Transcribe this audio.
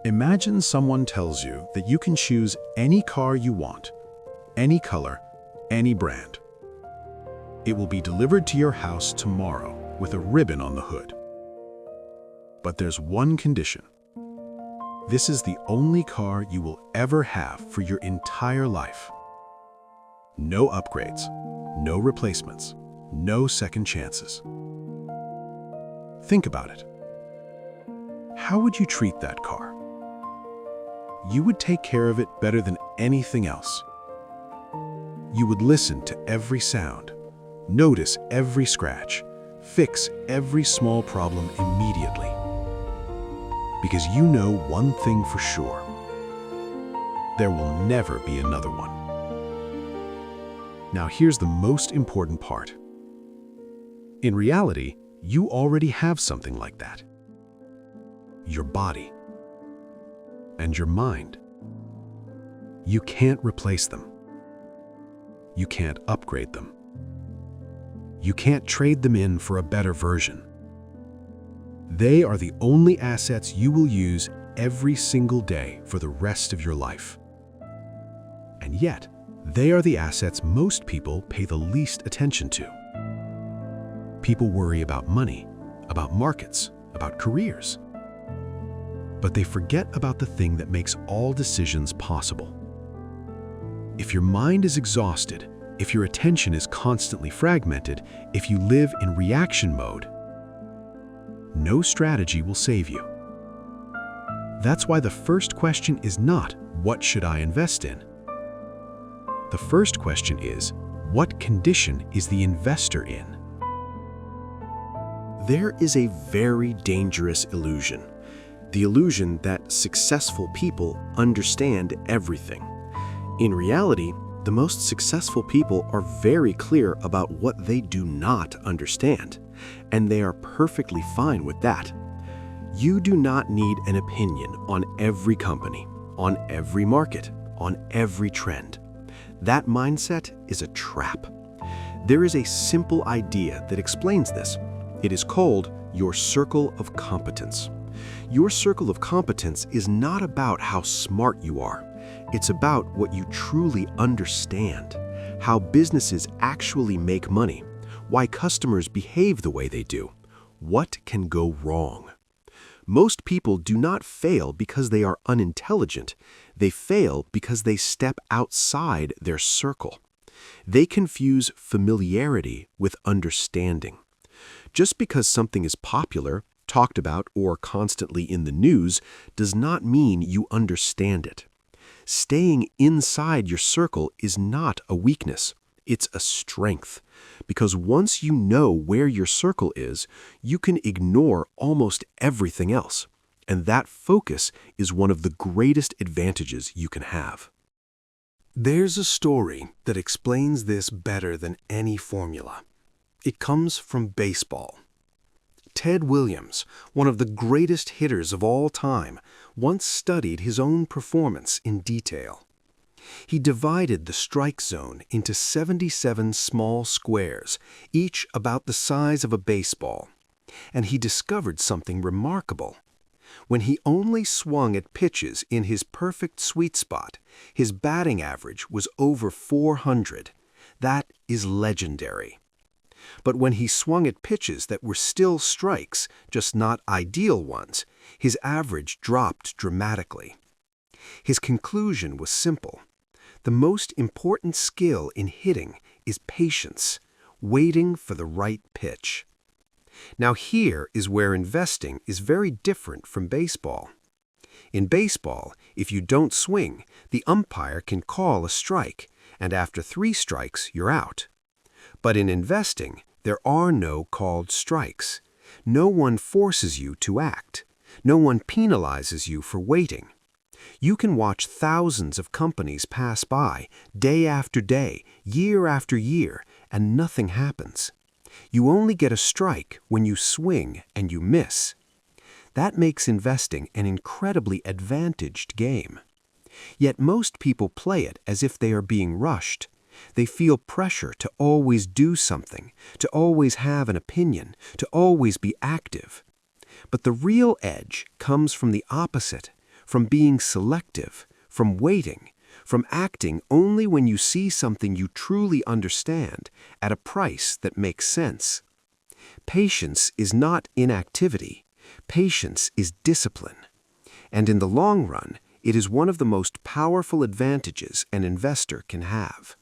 Imagine someone tells you that you can choose any car you want, any color, any brand. It will be delivered to your house tomorrow with a ribbon on the hood. But there's one condition. This is the only car you will ever have for your entire life. No upgrades, no replacements, no second chances. Think about it. How would you treat that car? You would take care of it better than anything else. You would listen to every sound, notice every scratch, fix every small problem immediately. Because you know one thing for sure. There will never be another one. Now here's the most important part. In reality, you already have something like that. Your body and your mind. You can't replace them. You can't upgrade them. You can't trade them in for a better version. They are the only assets you will use every single day for the rest of your life. And yet, they are the assets most people pay the least attention to. People worry about money, about markets, about careers. But they forget about the thing that makes all decisions possible. If your mind is exhausted, if your attention is constantly fragmented, if you live in reaction mode, no strategy will save you. That's why the first question is not, what should I invest in? The first question is, what condition is the investor in? There is a very dangerous illusion. The illusion that successful people understand everything. In reality, the most successful people are very clear about what they do not understand, and they are perfectly fine with that. You do not need an opinion on every company, on every market, on every trend. That mindset is a trap. There is a simple idea that explains this. It is called your circle of competence. Your circle of competence is not about how smart you are. It's about what you truly understand, how businesses actually make money, why customers behave the way they do, what can go wrong. Most people do not fail because they are unintelligent. They fail because they step outside their circle. They confuse familiarity with understanding. Just because something is popular, talked about, or constantly in the news does not mean you understand it. Staying inside your circle is not a weakness. It's a strength. Because once you know where your circle is, you can ignore almost everything else. And that focus is one of the greatest advantages you can have. There's a story that explains this better than any formula. It comes from baseball. Ted Williams, one of the greatest hitters of all time, once studied his own performance in detail. He divided the strike zone into 77 small squares, each about the size of a baseball. And he discovered something remarkable. When he only swung at pitches in his perfect sweet spot, his batting average was over 400. That is legendary. But when he swung at pitches that were still strikes, just not ideal ones, his average dropped dramatically. His conclusion was simple. The most important skill in hitting is patience, waiting for the right pitch. Now here is where investing is very different from baseball. In baseball, if you don't swing, the umpire can call a strike, and after 3 strikes, you're out. But in investing, there are no called strikes. No one forces you to act. No one penalizes you for waiting. You can watch thousands of companies pass by, day after day, year after year, and nothing happens. You only get a strike when you swing and you miss. That makes investing an incredibly advantaged game. Yet most people play it as if they are being rushed. They feel pressure to always do something, to always have an opinion, to always be active. But the real edge comes from the opposite, from being selective, from waiting, from acting only when you see something you truly understand at a price that makes sense. Patience is not inactivity. Patience is discipline. And in the long run, it is one of the most powerful advantages an investor can have.